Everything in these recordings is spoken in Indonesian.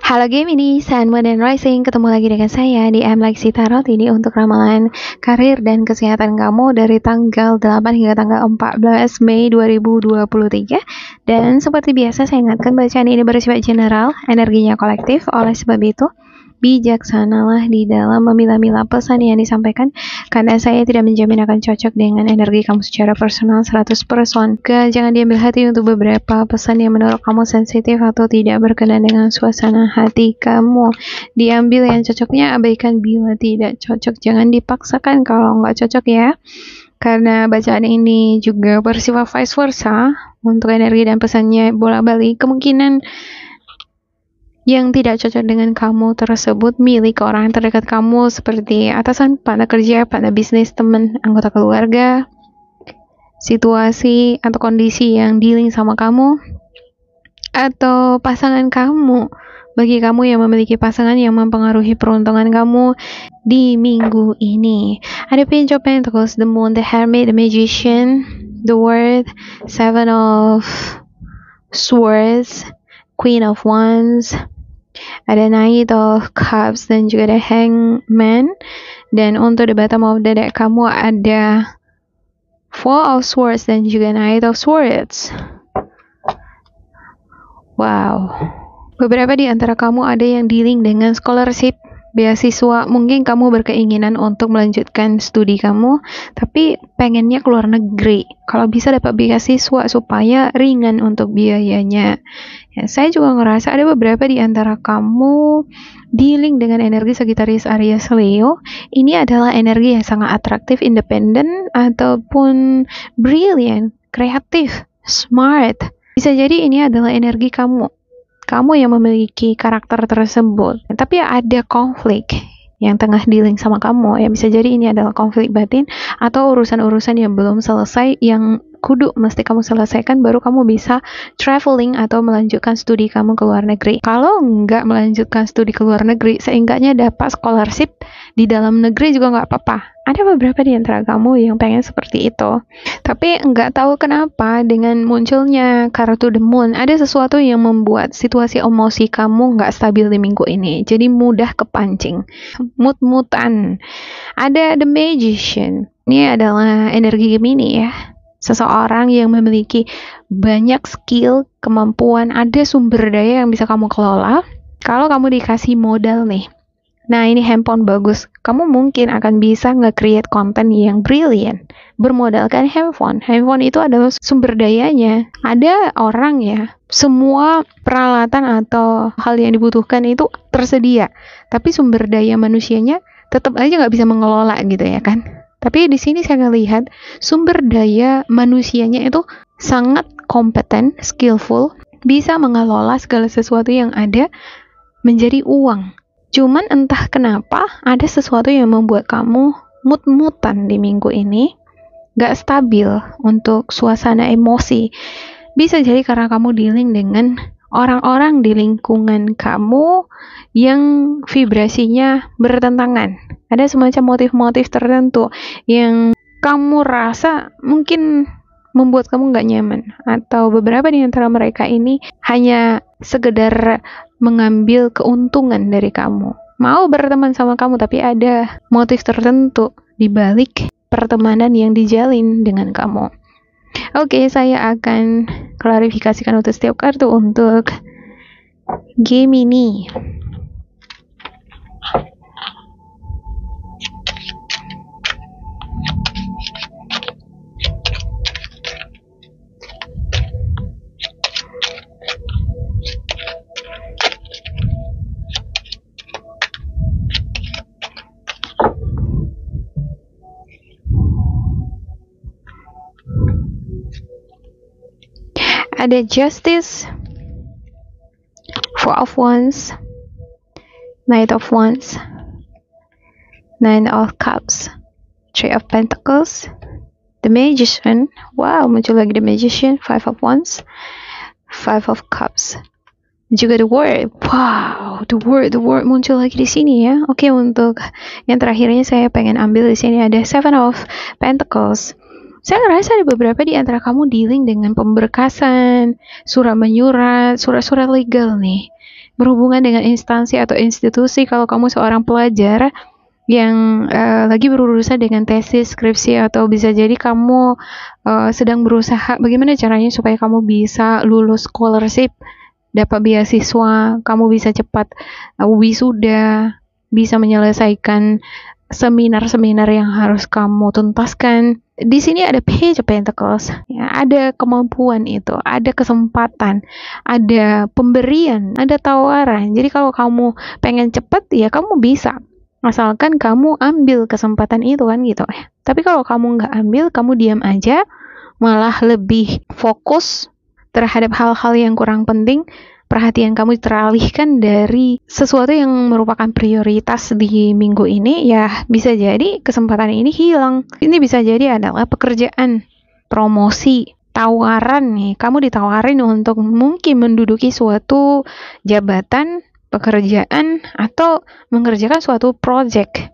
Halo Gemini, Sun, Moon, dan Rising. Ketemu lagi dengan saya di Lexi Tarot ini untuk ramalan karir dan kesehatan kamu dari tanggal 8 hingga tanggal 14 Mei 2023. Dan seperti biasa saya ingatkan bacaan ini bersifat general, energinya kolektif. Oleh sebab itu, bijaksanalah di dalam memilah-milah pesan yang disampaikan karena saya tidak menjamin akan cocok dengan energi kamu secara personal 100%. Jangan diambil hati untuk beberapa pesan yang menurut kamu sensitif atau tidak berkenan dengan suasana hati kamu. Diambil yang cocoknya, abaikan bila tidak cocok. Jangan dipaksakan kalau nggak cocok ya. Karena bacaan ini juga bersifat vice versa untuk energi dan pesannya bolak-balik. Kemungkinan yang tidak cocok dengan kamu tersebut milik orang terdekat kamu seperti atasan, partner kerja, partner bisnis, teman, anggota keluarga, situasi atau kondisi yang dealing sama kamu, atau pasangan kamu. Bagi kamu yang memiliki pasangan yang mempengaruhi peruntungan kamu di minggu ini. Ada Page of Pentacles, the Moon, the Hermit, the Magician, the World, Seven of Swords, Queen of Wands, ada Knight of Cups dan juga ada Hangman. Dan untuk the bottom of the deck kamu ada Four of Swords dan juga Knight of Swords. Wow. Beberapa di antara kamu ada yang dealing dengan scholarship, beasiswa. Mungkin kamu berkeinginan untuk melanjutkan studi kamu, tapi pengennya keluar negeri. Kalau bisa dapat beasiswa supaya ringan untuk biayanya. Ya, saya juga ngerasa ada beberapa di antara kamu dealing dengan energi Sagittarius, Aries, Leo. Ini adalah energi yang sangat atraktif, independen, ataupun brilliant, kreatif, smart. Bisa jadi ini adalah energi kamu yang memiliki karakter tersebut. Tapi ada konflik yang tengah dealing sama kamu. Ya, bisa jadi ini adalah konflik batin atau urusan-urusan yang belum selesai yang kudu mesti kamu selesaikan baru kamu bisa traveling atau melanjutkan studi kamu ke luar negeri. Kalau nggak melanjutkan studi ke luar negeri, seenggaknya dapat scholarship di dalam negeri juga nggak apa-apa. Ada beberapa di antara kamu yang pengen seperti itu. Tapi nggak tahu kenapa dengan munculnya kartu The Moon, ada sesuatu yang membuat situasi emosi kamu nggak stabil di minggu ini. Jadi mudah kepancing. Mut-mutan. Ada The Magician. Ini adalah energi Gemini ya. Seseorang yang memiliki banyak skill, kemampuan, ada sumber daya yang bisa kamu kelola. Kalau kamu dikasih modal nih, nah ini handphone bagus, kamu mungkin akan bisa nge-create konten yang brilliant bermodalkan handphone. Handphone itu adalah sumber dayanya. Ada orang ya, semua peralatan atau hal yang dibutuhkan itu tersedia, tapi sumber daya manusianya tetap aja nggak bisa mengelola gitu ya kan. Tapi di sini saya ngelihat sumber daya manusianya itu sangat kompeten, skillful, bisa mengelola segala sesuatu yang ada menjadi uang. Cuman entah kenapa ada sesuatu yang membuat kamu mut-mutan di minggu ini, gak stabil untuk suasana emosi. Bisa jadi karena kamu dealing dengan orang-orang di lingkungan kamu yang vibrasinya bertentangan. Ada semacam motif-motif tertentu yang kamu rasa mungkin membuat kamu gak nyaman. Atau beberapa di antara mereka ini hanya sekedar mengambil keuntungan dari kamu. Mau berteman sama kamu, tapi ada motif tertentu di balik pertemanan yang dijalin dengan kamu. Oke, saya akan klarifikasikan untuk setiap kartu untuk Gemini. Ada Justice, Four of Wands, Knight of Wands, Nine of Cups, Three of Pentacles, The Magician. Wow, muncul lagi The Magician, Five of Wands, Five of Cups, juga The World. Wow, The World muncul lagi di sini ya. Oke, untuk yang terakhirnya saya pengen ambil di sini ada Seven of Pentacles. Saya ngerasa ada beberapa di antara kamu dealing dengan pemberkasan, surat menyurat, surat-surat legal nih. berhubungan dengan instansi atau institusi. Kalau kamu seorang pelajar yang lagi berurusan dengan tesis, skripsi, atau bisa jadi kamu sedang berusaha bagaimana caranya supaya kamu bisa lulus scholarship, dapat beasiswa, kamu bisa cepat wisuda, bisa menyelesaikan seminar-seminar yang harus kamu tuntaskan. Di sini ada Page of Pentacles, ya, ada kemampuan itu, ada kesempatan, ada pemberian, ada tawaran. Jadi kalau kamu pengen cepat, ya kamu bisa. Asalkan kamu ambil kesempatan itu kan gitu. Tapi kalau kamu nggak ambil, kamu diam aja, malah lebih fokus terhadap hal-hal yang kurang penting, perhatian kamu teralihkan dari sesuatu yang merupakan prioritas di minggu ini, ya bisa jadi kesempatan ini hilang. Ini bisa jadi adalah pekerjaan, promosi, tawaran nih. Kamu ditawarin untuk mungkin menduduki suatu jabatan, pekerjaan, atau mengerjakan suatu project.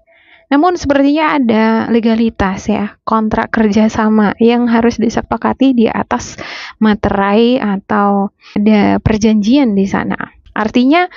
Namun sepertinya ada legalitas ya, kontrak kerjasama yang harus disepakati di atas materai atau ada perjanjian di sana. Artinya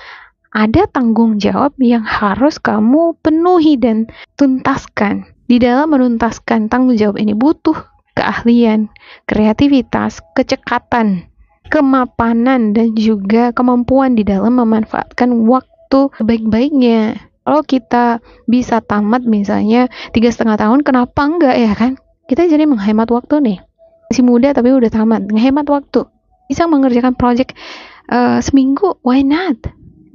ada tanggung jawab yang harus kamu penuhi dan tuntaskan. Di dalam menuntaskan tanggung jawab ini butuh keahlian, kreativitas, kecekatan, kemapanan, dan juga kemampuan di dalam memanfaatkan waktu sebaik-baiknya. Kalau kita bisa tamat misalnya 3,5 tahun, kenapa enggak ya kan? Kita jadi menghemat waktu nih. Masih muda tapi udah tamat, menghemat waktu. Bisa mengerjakan project seminggu, why not?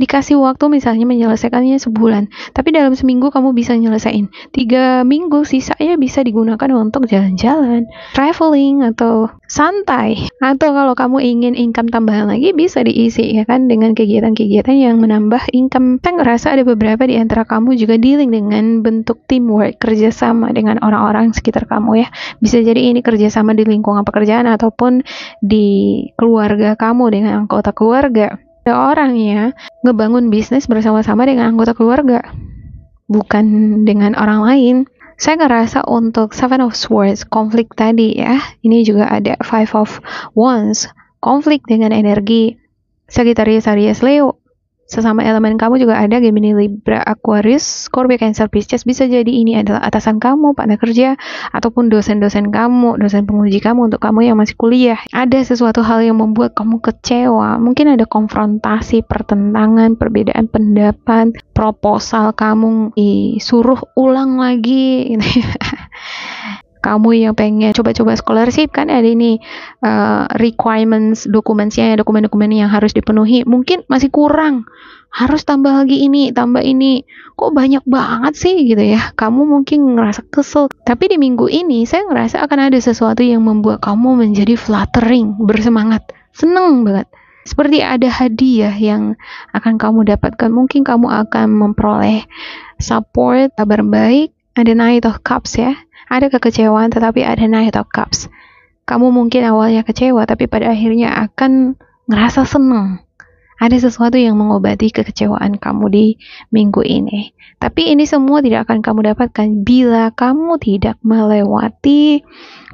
Dikasih waktu misalnya menyelesaikannya sebulan, tapi dalam seminggu kamu bisa nyelesain. 3 minggu sisanya bisa digunakan untuk jalan-jalan, traveling, atau santai. Atau kalau kamu ingin income tambahan lagi, bisa diisi ya kan dengan kegiatan-kegiatan yang menambah income. Saya ngerasa ada beberapa di antara kamu juga dealing dengan bentuk teamwork, kerjasama dengan orang-orang sekitar kamu ya. Bisa jadi ini kerjasama di lingkungan pekerjaan ataupun di keluarga kamu dengan anggota keluarga. Ada orang ya ngebangun bisnis bersama-sama dengan anggota keluarga, bukan dengan orang lain. Saya ngerasa untuk Seven of Swords, konflik tadi ya, ini juga ada Five of Wands, konflik dengan energi Sagittarius, Aries, Leo. Sesama elemen kamu juga ada Gemini, Libra, Aquarius, Scorpio, Cancer, Pisces. Bisa jadi ini adalah atasan kamu, partner kerja, ataupun dosen-dosen kamu, dosen penguji kamu untuk kamu yang masih kuliah. Ada sesuatu hal yang membuat kamu kecewa. Mungkin ada konfrontasi, pertentangan, perbedaan pendapat, proposal kamu disuruh ulang lagi. Kamu yang pengen coba-coba scholarship kan ada ini requirements, dokumen-dokumen yang harus dipenuhi, mungkin masih kurang, harus tambah lagi ini, tambah ini, kok banyak banget sih gitu ya. Kamu mungkin ngerasa kesel, tapi di minggu ini saya ngerasa akan ada sesuatu yang membuat kamu menjadi fluttering, bersemangat, seneng banget. Seperti ada hadiah yang akan kamu dapatkan. Mungkin kamu akan memperoleh support, kabar baik. Ada Knight of Cups ya. Ada kekecewaan tetapi ada Knight of Cups. Kamu mungkin awalnya kecewa tapi pada akhirnya akan ngerasa senang. Ada sesuatu yang mengobati kekecewaan kamu di minggu ini. Tapi ini semua tidak akan kamu dapatkan bila kamu tidak melewati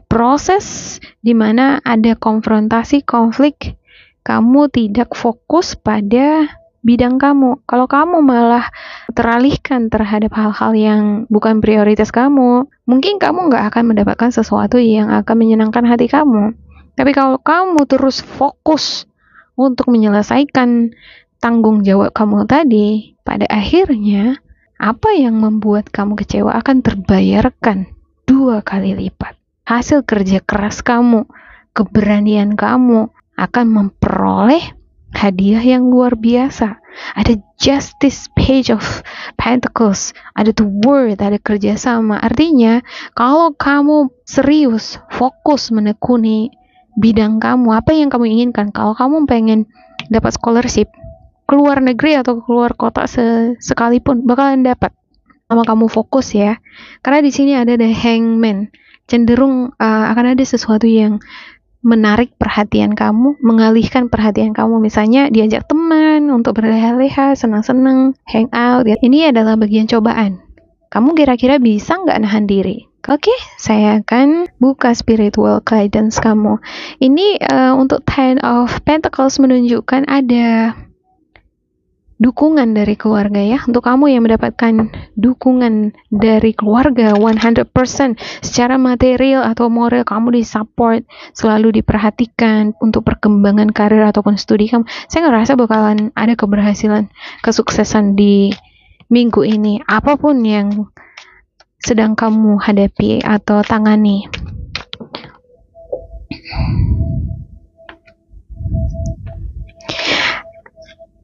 proses di mana ada konfrontasi, konflik. Kamu tidak fokus pada bidang kamu. Kalau kamu malah teralihkan terhadap hal-hal yang bukan prioritas kamu, mungkin kamu nggak akan mendapatkan sesuatu yang akan menyenangkan hati kamu. Tapi kalau kamu terus fokus untuk menyelesaikan tanggung jawab kamu tadi, pada akhirnya apa yang membuat kamu kecewa akan terbayarkan 2 kali lipat. Hasil kerja keras kamu, keberanian kamu akan memperoleh hadiah yang luar biasa. Ada Justice, Page of Pentacles, ada The Word, ada kerjasama. Artinya kalau kamu serius, fokus menekuni bidang kamu, apa yang kamu inginkan, kalau kamu pengen dapat scholarship keluar negeri atau keluar kota sekalipun bakalan dapat. Sama kamu fokus ya, karena di sini ada The Hangman, cenderung akan ada sesuatu yang menarik perhatian kamu, mengalihkan perhatian kamu, misalnya diajak teman untuk berleha-leha, senang-senang, hang out. Ini adalah bagian cobaan. Kamu kira-kira bisa nggak nahan diri? Oke, saya akan buka spiritual guidance kamu. Ini untuk Ten of Pentacles menunjukkan ada dukungan dari keluarga ya. Untuk kamu yang mendapatkan dukungan dari keluarga 100% secara material atau moral, kamu disupport, selalu diperhatikan untuk perkembangan karir ataupun studi kamu, saya ngerasa bakalan ada keberhasilan, kesuksesan di minggu ini, apapun yang sedang kamu hadapi atau tangani.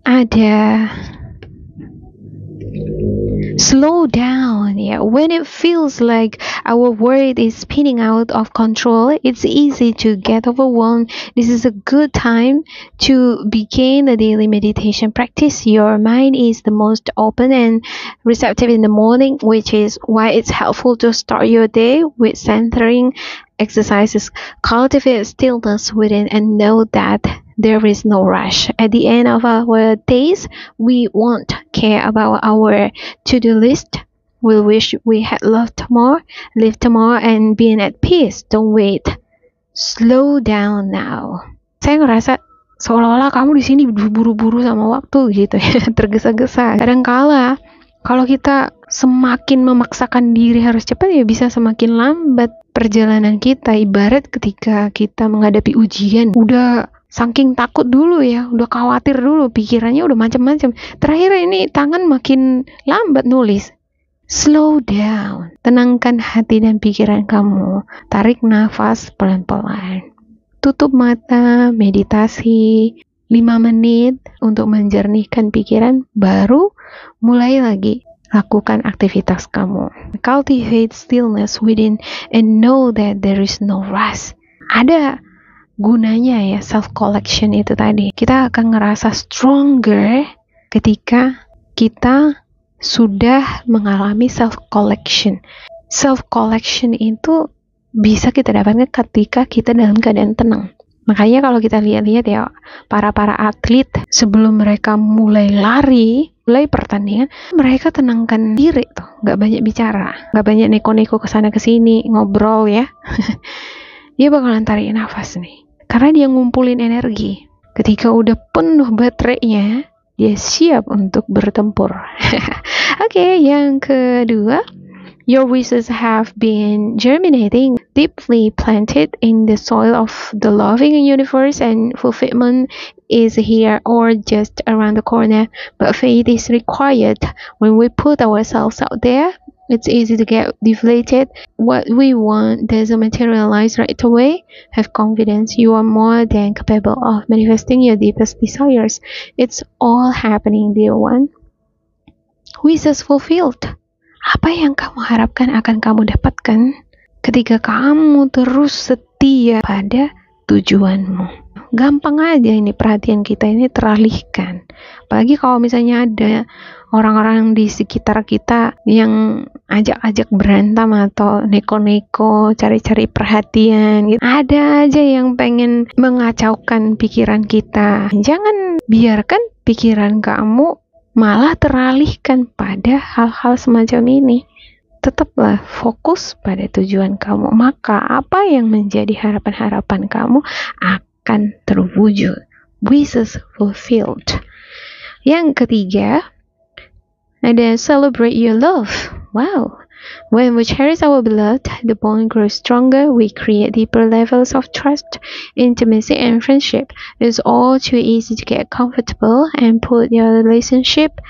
Ada slow down, yeah. When it feels like our world is spinning out of control, it's easy to get overwhelmed. This is a good time to begin a daily meditation practice. Your mind is the most open and receptive in the morning, which is why it's helpful to start your day with centering exercises. Cultivate stillness within and know that there is no rush. At the end of our days, we won't care about our to-do list. We'll wish we had loved more, lived more, and been at peace. Don't wait. Slow down now. Saya ngerasa seolah-olah kamu di sini buru-buru sama waktu gitu ya, tergesa-gesa. Kadangkala kalau kita semakin memaksakan diri harus cepat, ya bisa semakin lambat perjalanan kita. Ibarat ketika kita menghadapi ujian, udah saking takut dulu ya, udah khawatir dulu, pikirannya udah macam-macam. Terakhir ini tangan makin lambat nulis. Slow down, tenangkan hati dan pikiran kamu. Tarik nafas pelan-pelan. Tutup mata, meditasi 5 menit untuk menjernihkan pikiran, baru mulai lagi lakukan aktivitas kamu. Cultivate stillness within and know that there is no rush. Ada gunanya ya self-collection itu tadi. Kita akan ngerasa stronger ketika kita sudah mengalami self-collection. Self-collection itu bisa kita dapatkan ketika kita dalam keadaan tenang. Makanya kalau kita lihat-lihat ya, para atlet sebelum mereka mulai lari, mulai pertandingan, mereka tenangkan diri tuh, nggak banyak bicara, nggak banyak neko-neko kesana kesini, ngobrol ya. Dia bakalan tarik nafas nih, karena dia ngumpulin energi. Ketika udah penuh baterainya, dia siap untuk bertempur. Oke, yang kedua, your wishes have been germinating, deeply planted in the soil of the loving universe, and fulfillment is here or just around the corner. But faith is required. When we put ourselves out there, it's easy to get deflated. What we want doesn't materialize right away. Have confidence. You are more than capable of manifesting your deepest desires. It's all happening, dear one. Wishes fulfilled. Apa yang kamu harapkan akan kamu dapatkan ketika kamu terus setia pada tujuanmu. Gampang aja ini perhatian kita ini teralihkan. Apalagi kalau misalnya ada orang-orang di sekitar kita yang ajak-ajak berantem atau neko-neko, cari-cari perhatian gitu. Ada aja yang pengen mengacaukan pikiran kita. Jangan biarkan pikiran kamu malah teralihkan pada hal-hal semacam ini. Tetaplah fokus pada tujuan kamu. Maka apa yang menjadi harapan-harapan kamu akan terwujud. Wishes fulfilled. Yang ketiga, ada celebrate your love. Wow. When we cherish our beloved, the bond grows stronger. We create deeper levels of trust, intimacy, and friendship. It's all too easy to get comfortable and put your relationship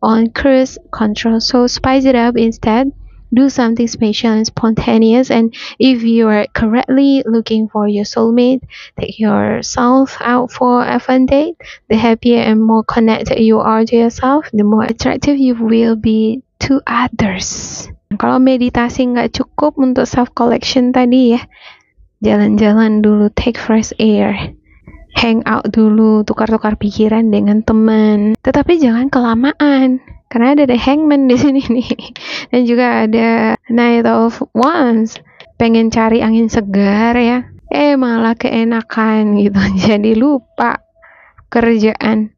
on cruise control. So spice it up instead. Do something special and spontaneous. And if you are correctly looking for your soulmate, take yourself out for a fun date. The happier and more connected you are to yourself, the more attractive you will be to others. Kalau meditasi nggak cukup untuk self-collection tadi ya, jalan-jalan dulu, take fresh air, hang out dulu, tukar-tukar pikiran dengan teman. Tetapi jangan kelamaan, karena ada the hangman di sini nih, dan juga ada Knight of Wands, pengen cari angin segar ya, malah keenakan gitu, jadi lupa kerjaan,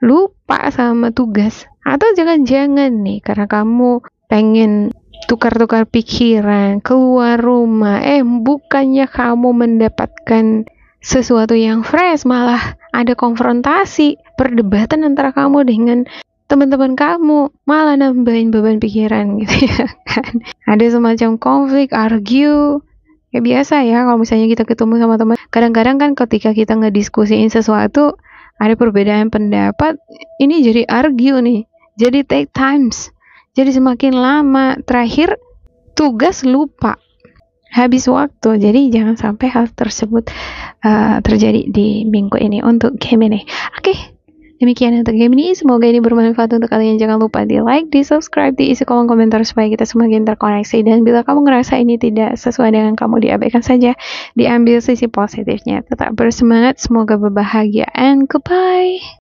lupa sama tugas. Atau jangan-jangan nih, karena kamu pengen tukar-tukar pikiran, keluar rumah, bukannya kamu mendapatkan sesuatu yang fresh, malah ada konfrontasi, perdebatan antara kamu dengan teman-teman kamu, malah nambahin beban pikiran gitu ya kan. Ada semacam konflik, argue, kayak biasa ya kalau misalnya kita ketemu sama teman. Kadang-kadang kan ketika kita ngediskusiin sesuatu, ada perbedaan pendapat, ini jadi argue nih, jadi take times, jadi semakin lama, terakhir tugas lupa, habis waktu. Jadi jangan sampai hal tersebut terjadi di minggu ini untuk Gemini. Oke, demikian untuk Gemini. Semoga ini bermanfaat untuk kalian. Jangan lupa di like, di subscribe, diisi kolom komentar supaya kita semakin terkoneksi. Dan bila kamu ngerasa ini tidak sesuai dengan kamu, diabaikan saja, diambil sisi positifnya. Tetap bersemangat, semoga berbahagia, and goodbye.